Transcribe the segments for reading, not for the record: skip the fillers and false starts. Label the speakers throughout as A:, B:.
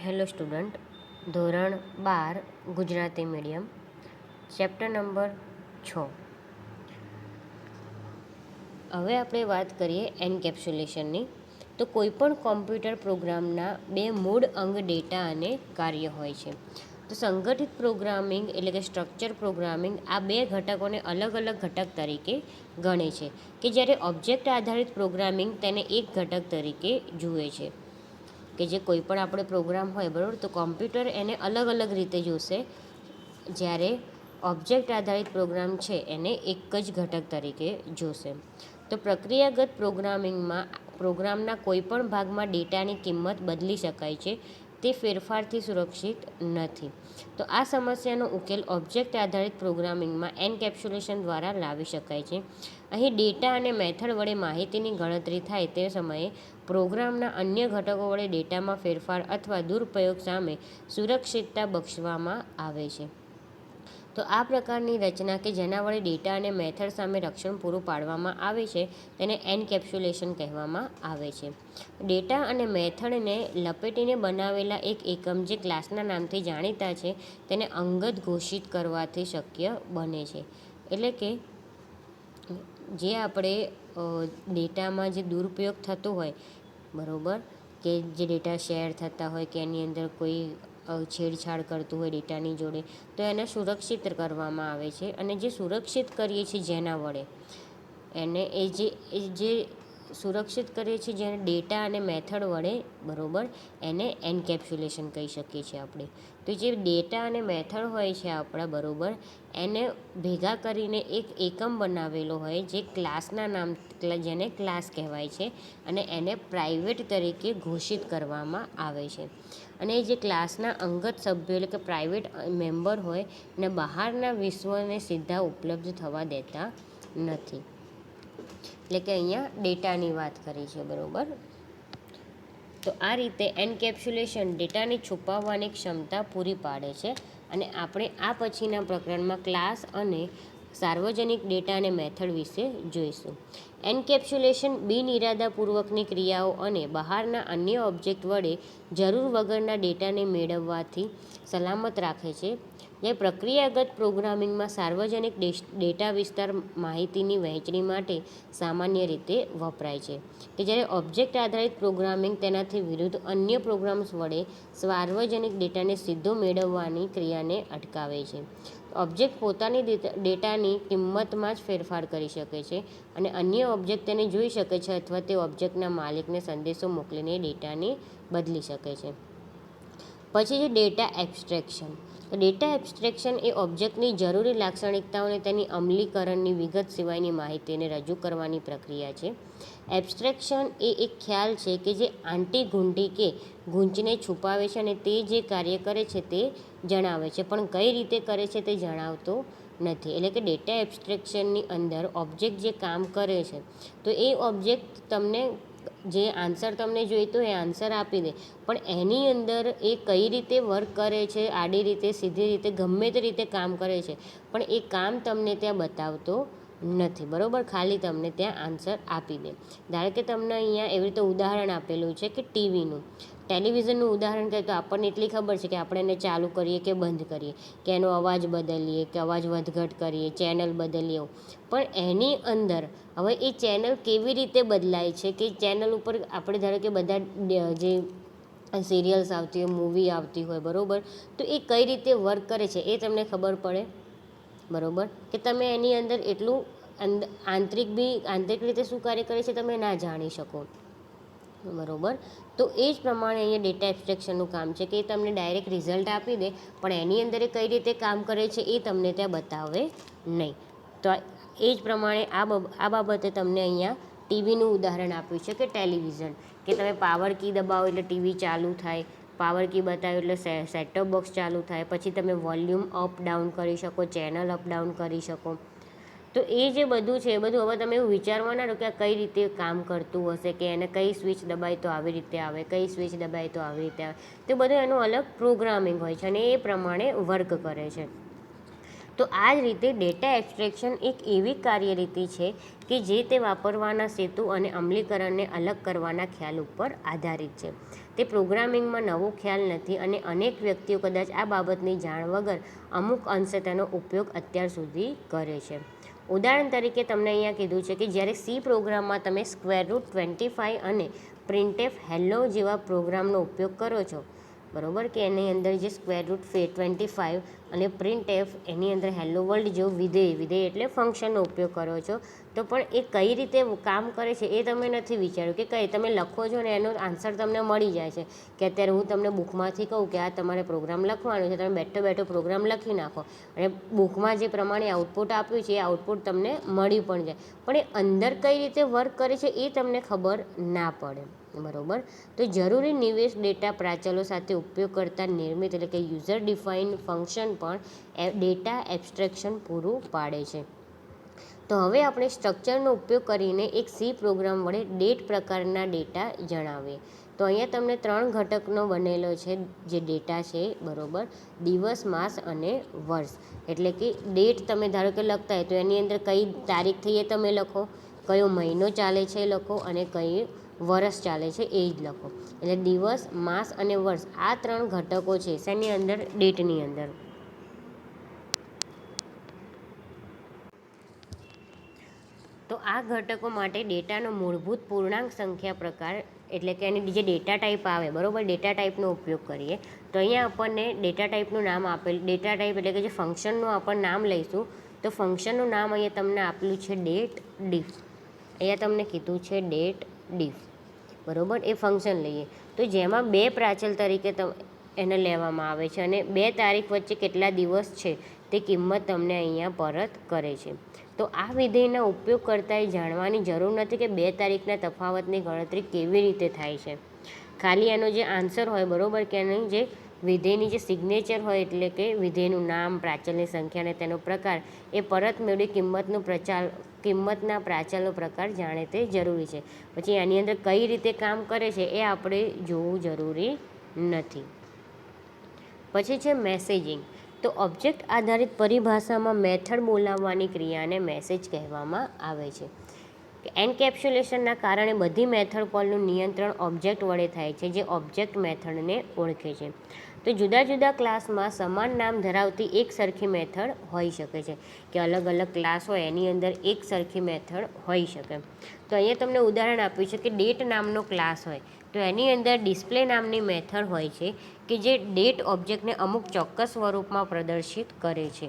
A: Hello student, ધોરણ 12 Gujarati medium, chapter number 6. હવે આપણે વાત કરીએ એન્કેપ્સ્યુલેશનની. તો કોઈપણ કોમ્પ્યુટર પ્રોગ્રામના બે મૂળ અંગ ડેટા અને કાર્ય હોય છે. તો સંગઠિત પ્રોગ્રામિંગ એટલે કે સ્ટ્રક્ચર પ્રોગ્રામિંગ આ બે ઘટકોને અલગ અલગ ઘટક તરીકે ગણે છે, કે જ્યારે ઓબ્જેક્ટ આધારિત પ્રોગ્રામિંગ તેને એક ઘટક તરીકે જુએ છે. કે જે કોઈ પણ આપણે પ્રોગ્રામ હોય બરાબર, તો કોમ્પ્યુટર એને અલગ અલગ રીતે જોશે, જ્યારે ઓબ્જેક્ટ આધારિત પ્રોગ્રામ છે એને એક જ ઘટક તરીકે જોશે. તો પ્રક્રિયાગત પ્રોગ્રામિંગમાં પ્રોગ્રામના કોઈપણ ભાગમાં ડેટાની કિંમત બદલી શકાય છે, તે ફેરફારથી સુરક્ષિત નથી. તો આ સમસ્યાનો ઉકેલ ઓબ્જેક્ટ આધારિત પ્રોગ્રામિંગમાં એન્કેપ્સ્યુલેશન દ્વારા લાવી શકાય છે. અહીં ડેટા અને મેથડ વડે માહિતીની ગણતરી થાય તે સમયે પ્રોગ્રામના અન્ય ઘટકો વડે ડેટામાં ફેરફાર અથવા દુરુપયોગ સામે સુરક્ષિતતા બક્ષવામાં આવે છે. તો આ પ્રકારની રચના કે જેના વડે ડેટા અને મેથડ સામે રક્ષણ પૂરું પાડવામાં આવે છે તેને એન્કેપ્સ્યુલેશન કહેવામાં આવે છે. ડેટા અને મેથડને લપેટીને બનાવેલા એક એકમ જે ક્લાસના નામથી જાણીતા છે તેને અંગત ઘોષિત કરવાથી શક્ય બને છે. એટલે કે જે આપણે ડેટામાં જે દુરુપયોગ થતો હોય બરાબર, કે જે ડેટા શેર થતા હોય કે એની અંદર કોઈ છેડછાડ કરતું હોય ડેટાની જોડે, તો એને સુરક્ષિત કરવામાં આવે છે. અને જે સુરક્ષિત કરીએ છીએ જેના વડે એને જે સુરક્ષિત કરીએ છીએ જેને ડેટા અને મેથડ વડે બરાબર, એને એન્કેપ્સ્યુલેશન કહી શકીએ છીએ આપણે. તો જે ડેટા અને મેથડ હોય છે આપણા બરાબર, એને ભેગા કરીને એક એકમ બનાવેલો હોય જે ક્લાસના નામ જેને ક્લાસ કહેવાય છે, અને એને પ્રાઇવેટ તરીકે ઘોષિત કરવામાં આવે છે. અને જે ક્લાસના અંગત સભ્યો એટલે કે પ્રાઇવેટ મેમ્બર હોય ને બહારના વિશ્વને સીધા ઉપલબ્ધ થવા દેતા નથી. એટલે કે અહીંયા ડેટાની વાત કરી છે બરાબર. તો આ રીતે એન્કેપ્સ્યુલેશન ડેટાને છુપાવવાની ક્ષમતા પૂરી પાડે છે. અને આપણે આ પછીના પ્રકરણમાં ક્લાસ અને સાર્વજનિક ડેટા અને મેથડ વિશે જોઈશું. એન્કેપ્સ્યુલેશન બિનઇરાદાપૂર્વકની ક્રિયાઓ અને બહારના અન્ય ઓબ્જેક્ટ વડે જરૂર વગરના ડેટાને મેળવવાથી સલામત રાખે છે. જે પ્રક્રિયાગત પ્રોગ્રામિંગમાં સાર્વજનિક ડેટા વિસ્તાર માહિતીની વહેંચણી માટે સામાન્ય રીતે વપરાય છે. કે જ્યારે ઓબ્જેક્ટ આધારિત પ્રોગ્રામિંગ તેનાથી વિરુદ્ધ અન્ય પ્રોગ્રામ્સ વડે સાર્વજનિક ડેટાને સીધો મેળવવાની ક્રિયાને અટકાવે છે. ઓબ્જેક્ટ પોતાની ડેટાની કિંમતમાં જ ફેરફાર કરી શકે છે અને અન્ય ઓબ્જેક્ટ તેને જોઈ શકે છે અથવા તે ઓબ્જેક્ટના માલિકને સંદેશો મોકલીને ડેટાને બદલી શકે છે. પછી છે ડેટા એબ્સ્ટ્રેક્શન. તો ડેટા એબ્સ્ટ્રેક્શન એ ઓબ્જેક્ટની જરૂરી લાક્ષણિકતાઓને તેની અમલીકરણની વિગત સિવાયની માહિતીને રજૂ કરવાની પ્રક્રિયા છે. એબ્સ્ટ્રેક્શન એ એક ખ્યાલ છે કે જે આંટી-ઘૂંટી કે ગૂંચને છુપાવે છે અને તે જે કાર્ય કરે છે તે જણાવે છે, પણ કઈ રીતે કરે છે તે જણાવતો નથી. એટલે કે ડેટા એબ્સ્ટ્રેક્શનની અંદર ઓબ્જેક્ટ જે કામ કરે છે, તો એ ઓબ્જેક્ટ તમને જે આન્સર તમને જોઈતો એ આન્સર આપી દે, પણ એની અંદર એ કઈ રીતે વર્ક કરે છે, આડી રીતે સીધી રીતે ગમે તે રીતે કામ કરે છે, પણ એ કામ તમને ત્યાં બતાવતો નથી બરાબર, ખાલી તમને ત્યાં આન્સર આપી દે. ધારો કે તમને અહીંયા એવી રીતે ઉદાહરણ આપેલું છે કે ટેલિવિઝનનું ઉદાહરણ કહે તો આપણને એટલી ખબર છે કે આપણે એને ચાલુ કરીએ કે બંધ કરીએ, કે એનો અવાજ બદલીએ કે અવાજ વધઘટ કરીએ, ચેનલ બદલીએ. પણ એની અંદર હવે એ ચેનલ કેવી રીતે બદલાય છે, કે ચેનલ ઉપર આપણે ધારો કે બધા જે સિરિયલ્સ આવતી હોય, મૂવી આવતી હોય બરાબર, તો એ કઈ રીતે વર્ક કરે છે એ તમને ખબર પડે બરાબર, કે તમે એની અંદર એટલું આંતરિક રીતે શું કાર્ય કરે છે તમે ના જાણી શકો બરાબર. તો એ જ પ્રમાણે અહીંયા ડેટા એબ્સ્ટ્રેક્શનનું કામ છે કે એ તમને ડાયરેક્ટ રિઝલ્ટ આપી દે, પણ એની અંદર એ કઈ રીતે કામ કરે છે એ તમને ત્યાં બતાવે નહીં. તો એ જ પ્રમાણે આ બાબતે તમને અહીંયા ટીવીનું ઉદાહરણ આપ્યું છે કે ટેલિવિઝન, કે તમે પાવર કી દબાવો એટલે ટીવી ચાલુ થાય, પાવર કી બતાવો એટલે સેટટોપ બોક્સ ચાલુ થાય, પછી તમે વોલ્યુમ અપ ડાઉન કરી શકો, ચેનલ અપ ડાઉન કરી શકો. તો એ જે બધું છે એ બધું હવે તમે એવું વિચારવા ના કે આ કઈ રીતે કામ કરતું હશે, કે એને કઈ સ્વિચ દબાય તો આવી રીતે આવે, કઈ સ્વિચ દબાય તો આવી રીતે આવે. તો બધું એનું અલગ પ્રોગ્રામિંગ હોય છે અને એ પ્રમાણે વર્ક કરે છે. તો આ જ રીતે ડેટા એબ્સ્ટ્રેક્શન એક એવી કાર્યરીતિ છે કે જે તે વાપરવાના સેતુ અને અમલીકરણને અલગ કરવાના ખ્યાલ ઉપર આધારિત છે. તે પ્રોગ્રામિંગમાં નવો ખ્યાલ નથી અને અનેક વ્યક્તિઓ કદાચ આ બાબતની જાણ વગર અમુક અંશે તેનો ઉપયોગ અત્યાર સુધી કરે છે. ઉદાહરણ તરીકે તમને અહીંયા કીધું છે કે જ્યારે સી પ્રોગ્રામમાં તમે √25 અને પ્રિન્ટએફ હેલો જેવા પ્રોગ્રામનો ઉપયોગ કરો છો, બરાબર, કે એની અંદર જે √25 અને પ્રિન્ટએફ એની અંદર હેલો વર્લ્ડ જેવું વિધેય એટલે ફંક્શનનો ઉપયોગ કરો છો, તો પણ એ કઈ રીતે કામ કરે છે એ તમે નથી વિચાર્યું કે કઈ તમે લખો છો ને એનો આન્સર તમને મળી જાય છે. કે અત્યારે હું તમને બુકમાંથી કહું કે આ તમારે પ્રોગ્રામ લખવાનો છે, તમે બેઠો બેઠો પ્રોગ્રામ લખી નાખો અને બુકમાં જે પ્રમાણે આઉટપુટ આપ્યું છે એ આઉટપુટ તમને મળી પણ જાય, પણ એ અંદર કઈ રીતે વર્ક કરે છે એ તમને ખબર ના પડે, બરાબર. તો જરૂરી નિવેશ ડેટા પ્રાચલો સાથે ઉપયોગ કરતા નિર્મિત એટલે કે યુઝર ડિફાઇન્ડ ફંક્શન પણ ડેટા એબ્સ્ટ્રેક્શન પૂરું પાડે છે. તો હવે આપણે સ્ટ્રક્ચરનો ઉપયોગ કરીને એક સી પ્રોગ્રામ વડે ડેટ પ્રકારના ડેટા જણાવીએ. તો અહીંયા તમને 3 ઘટકનો બનેલો છે જે ડેટા છે, બરાબર, દિવસ, માસ અને વર્ષ. એટલે કે ડેટ તમે ધારો કે લખતા હોય તો એની અંદર કઈ તારીખ થઈ એ તમે લખો, કયો મહિનો ચાલે છે એ લખો અને કઈ વર્ષ ચાલે છે એ જ લખો. એટલે દિવસ, માસ અને વર્ષ આ 3 ઘટકો છે શેની અંદર? ડેટની અંદર. તો આ ઘટકો માટે ડેટાનો મૂળભૂત પૂર્ણાંક સંખ્યા પ્રકાર એટલે કે એની જે ડેટા ટાઈપ આવે, બરાબર, ડેટા ટાઈપનો ઉપયોગ કરીએ. તો અહીંયા આપણને ડેટા ટાઈપનું નામ આપેલ, ડેટા ટાઈપ એટલે કે જે ફંક્શનનું આપણે નામ લઈશું તો ફંક્શનનું નામ અહીંયા તમને આપેલું છે ડેટ ડીફ. અહીંયા તમને કીધું છે ડેટ ડીફ, બરાબર. એ ફંક્શન લઈએ તો જેમાં 2 પ્રાચલ તરીકે એને લેવામાં આવે છે અને 2 તારીખ વચ્ચે કેટલા દિવસ છે તે કિંમત તમને અહીંયા પરત કરે છે. તો આ વિધેયના ઉપયોગ કરતાં જાણવાની જરૂર નથી કે 2 તારીખના તફાવતની ગણતરી કેવી રીતે થાય છે. ખાલી એનો જે આન્સર હોય, બરાબર, કે એની જે વિધેયની જે સિગ્નેચર હોય એટલે કે વિધેયનું નામ, પ્રાચલની સંખ્યા અને તેનો પ્રકાર એ પરત મેળવી કિંમતના પ્રાચલનો પ્રકાર જાણે તે જરૂરી છે. પછી આની અંદર કઈ રીતે કામ કરે છે એ આપણે જોવું જરૂરી નથી. પછી છે મેસેજિંગ. તો ઓબ્જેક્ટ આધારિત પરિભાષામાં મેથડ બોલાવવાની ક્રિયાને મેસેજ કહેવામાં આવે છે. એન્કેપ્સ્યુલેશનના કારણે બધી મેથડ કોલનું નિયંત્રણ ઓબ્જેક્ટ વડે થાય છે જે ઓબ્જેક્ટ મેથડને ઓળખે છે. તો જુદા જુદા ક્લાસમાં સમાન નામ ધરાવતી એક સરખી મેથડ હોઈ શકે છે, કે અલગ અલગ ક્લાસ હોય એની અંદર એક સરખી મેથડ હોઈ શકે. તો અહીંયા તમને ઉદાહરણ આપ્યું છે કે ડેટ નામનો ક્લાસ હોય તો એની અંદર ડિસ્પ્લે નામની મેથડ હોય છે કે જે ડેટ ઓબ્જેક્ટને અમુક ચોક્કસ સ્વરૂપમાં પ્રદર્શિત કરે છે.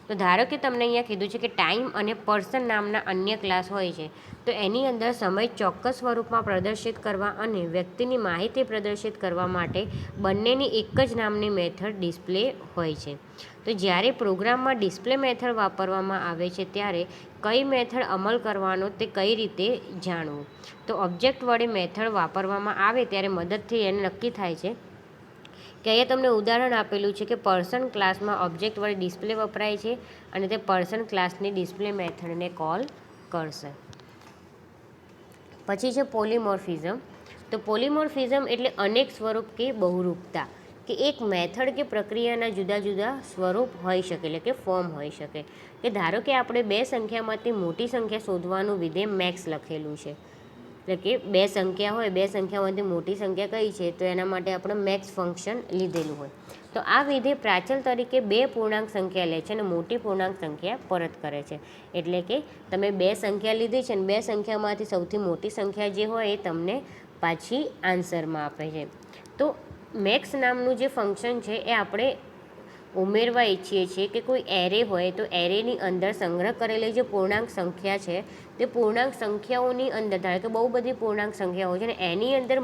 A: તો ધારો કે તમને અહીંયા કીધું છે કે ટાઈમ અને પર્સન નામના અન્ય ક્લાસ હોય છે તો એની અંદર સમય ચોક્કસ સ્વરૂપમાં પ્રદર્શિત કરવા અને વ્યક્તિની માહિતી પ્રદર્શિત કરવા માટે બંનેની એક જ નામની મેથડ ડિસ્પ્લે હોય છે. તો જ્યારે પ્રોગ્રામમાં ડિસ્પ્લે મેથડ વાપરવામાં આવે છે ત્યારે કઈ મેથડ અમલ કરવાનો તે કઈ રીતે જાણવું? તો ઓબ્જેક્ટ વડે મેથડ વાપરવામાં આવે ત્યારે મદદથી એને નક્કી થાય છે કે અહીંયા તમને ઉદાહરણ આપેલું છે કે પર્સન ક્લાસમાં ઓબ્જેક્ટ વડે ડિસ્પ્લે વપરાય છે અને તે પર્સન ક્લાસની ડિસ્પ્લે મેથડને કોલ કરશે. પછી છે પોલીમોર્ફિઝમ. તો પોલીમોર્ફિઝમ એટલે અનેક સ્વરૂપ કે બહુરૂપતા, કે એક મેથડ કે પ્રક્રિયાના જુદા જુદા સ્વરૂપ હોઈ શકે એટલે કે ફોર્મ હોઈ શકે. કે ધારો કે આપણે 2 સંખ્યામાંથી મોટી સંખ્યા શોધવાનું વિધેય મેક્સ લખેલું છે, એટલે કે 2 સંખ્યા હોય, 2 સંખ્યામાંથી મોટી સંખ્યા કઈ છે તો એના માટે આપણે મેક્સ ફંક્શન લીધેલું હોય. તો આ વિધેય પ્રાચલ તરીકે 2 પૂર્ણાંક સંખ્યા લે છે અને મોટી પૂર્ણાંક સંખ્યા પરત કરે છે. એટલે કે તમે 2 સંખ્યા લીધી છે અને 2 સંખ્યામાંથી સૌથી મોટી સંખ્યા જે હોય એ તમને પાછી આન્સરમાં આપે છે. તો મેક્સ નામનું જે ફંક્શન છે એ આપણે ઉમેરવા ઈચ્છીએ છીએ કે કોઈ એરે હોય તો એરેની અંદર સંગ્રહ કરેલી જે પૂર્ણાંક સંખ્યા છે તે પૂર્ણાંક સંખ્યાઓની અંદર, ધારો કે બહુ બધી પૂર્ણાંક સંખ્યાઓ છે ને એની અંદર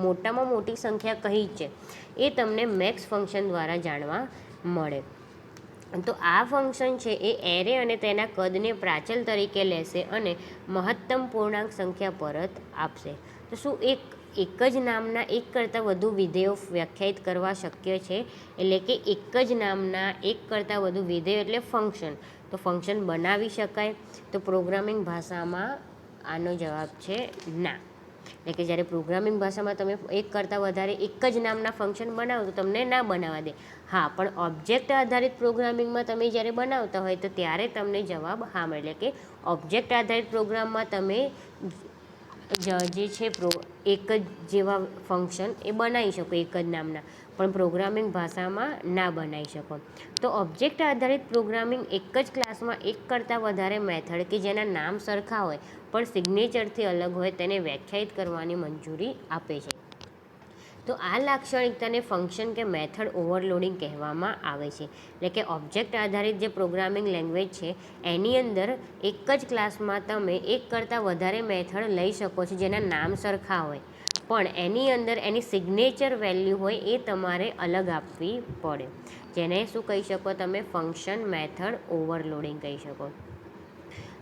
A: મોટામાં મોટી સંખ્યા કઈ છે એ તમને મેક્સ ફંક્શન દ્વારા જાણવા મળે. તો આ ફંક્શન છે એ એરે અને તેના કદને પ્રાચલ તરીકે લેશે અને મહત્તમ પૂર્ણાંક સંખ્યા પરત આપશે. તો શું એક જ નામના એક કરતાં વધુ વિધેયો વ્યાખ્યાયિત કરવા શક્ય છે? એટલે કે એક જ નામના એક કરતાં વધુ વિધેયો એટલે ફંક્શન. તો ફંક્શન બનાવી શકાય? તો પ્રોગ્રામિંગ ભાષામાં આનો જવાબ છે ના. એટલે કે જ્યારે પ્રોગ્રામિંગ ભાષામાં તમે એક કરતાં વધારે એક જ નામના ફંક્શન બનાવો તો તમને ના બનાવવા દે. હા, પણ ઓબ્જેક્ટ આધારિત પ્રોગ્રામિંગમાં તમે જ્યારે બનાવતા હોય તો ત્યારે તમને જવાબ હા મળે. એટલે કે ઓબ્જેક્ટ આધારિત પ્રોગ્રામમાં તમે જે છે એક જ જેવા ફંક્શન એ બનાવી શકો એક જ નામના, પણ પ્રોગ્રામિંગ ભાષામાં ના બનાવી શકો. તો ઓબ્જેક્ટ આધારિત પ્રોગ્રામિંગ એક જ ક્લાસમાં એક કરતાં વધારે મેથડ કે જેના નામ સરખા હોય પણ સિગ્નેચરથી અલગ હોય તેને વ્યાખ્યાયિત કરવાની મંજૂરી આપે છે. તો આ લાક્ષણિકતાને ફંક્શન કે મેથડ ઓવરલોડિંગ કહેવામાં આવે છે. એટલે કે ઓબ્જેક્ટ આધારિત જે પ્રોગ્રામિંગ લેંગ્વેજ છે એની અંદર એક જ ક્લાસમાં તમે એક કરતાં વધારે મેથડ લઈ શકો છો જેના નામ સરખા હોય, પણ એની અંદર એની સિગ્નેચર વેલ્યુ હોય એ તમારે અલગ આપવી પડે, જેને શું કહી શકો તમે? ફંક્શન મેથડ ઓવરલોડિંગ કહી શકો.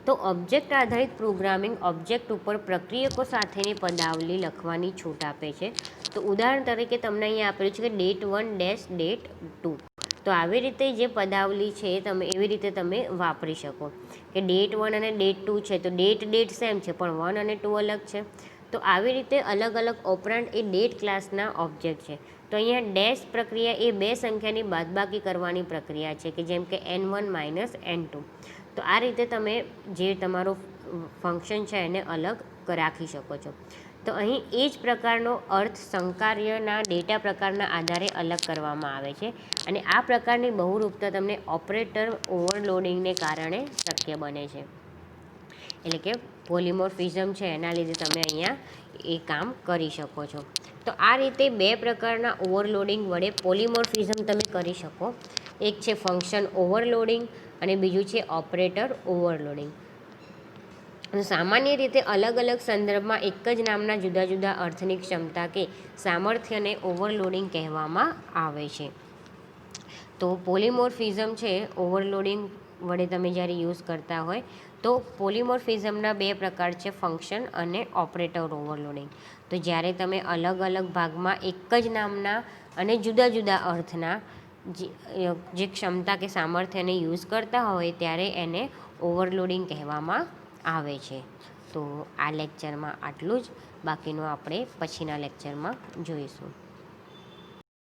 A: તો ઓબ્જેક્ટ આધારિત પ્રોગ્રામિંગ ઓબ્જેક્ટ ઉપર પ્રક્રિયકો સાથેની પદાવલી લખવાની છૂટ આપે છે. તો ઉદાહરણ તરીકે તમને અહીંયા આપેલું છે કે date1-date2. તો આવી રીતે જે પદાવલી છે તમે એવી રીતે તમે વાપરી શકો કે date1 અને date2 છે તો date સેમ છે પણ 1 અને 2 અલગ છે. તો આવી રીતે અલગ અલગ ઓપરેન્ડ એ ડેટ ક્લાસના ઓબ્જેક્ટ છે. તો અહીંયા ડેશ પ્રક્રિયા એ બે સંખ્યાની બાદબાકી કરવાની પ્રક્રિયા છે કે જેમ કે n1 - n2. તો આ રીતે તમે જે તમારું ફંક્શન છે એને અલગ રાખી શકો છો. તો અહીં એ જ પ્રકારનો અર્થ સંકાર્યના ડેટા પ્રકારના આધારે અલગ કરવામાં આવે છે, અને આ પ્રકારની બહુરૂપતા તમને ઓપરેટર ઓવરલોડિંગને કારણે શક્ય બને છે. એટલે કે પોલિમોર્ફિઝમ છે એના લીધે તમે અહીંયા એ કામ કરી શકો છો. તો આ રીતે બે પ્રકારના ઓવરલોડિંગ વડે પોલિમોર્ફિઝમ તમે કરી શકો. એક છે ફંક્શન ઓવરલોડિંગ અને બીજું છે ઓપરેટર ઓવરલોડિંગ. સામાન્ય રીતે અલગ અલગ સંદર્ભમાં એક જ નામના જુદા જુદા અર્થની ક્ષમતા કે સામર્થ્યને ઓવરલોડિંગ કહેવામાં આવે છે. તો પોલિમોર્ફિઝમ છે ઓવરલોડિંગ વડે તમે જ્યારે યુઝ કરતા હોય તો પોલિમોર્ફિઝમના બે પ્રકાર છે, ફંક્શન અને ઓપરેટર ઓવરલોડિંગ. તો જ્યારે તમે અલગ અલગ ભાગમાં એક જ નામના અને જુદા જુદા અર્થના જે ક્ષમતા કે સામર્થ્યને યુઝ કરતા હોય ત્યારે એને ઓવરલોડિંગ કહેવામાં આવે છે. તો આ લેક્ચરમાં આટલું જ, બાકીનું આપણે પછીના લેક્ચરમાં જોઈશું.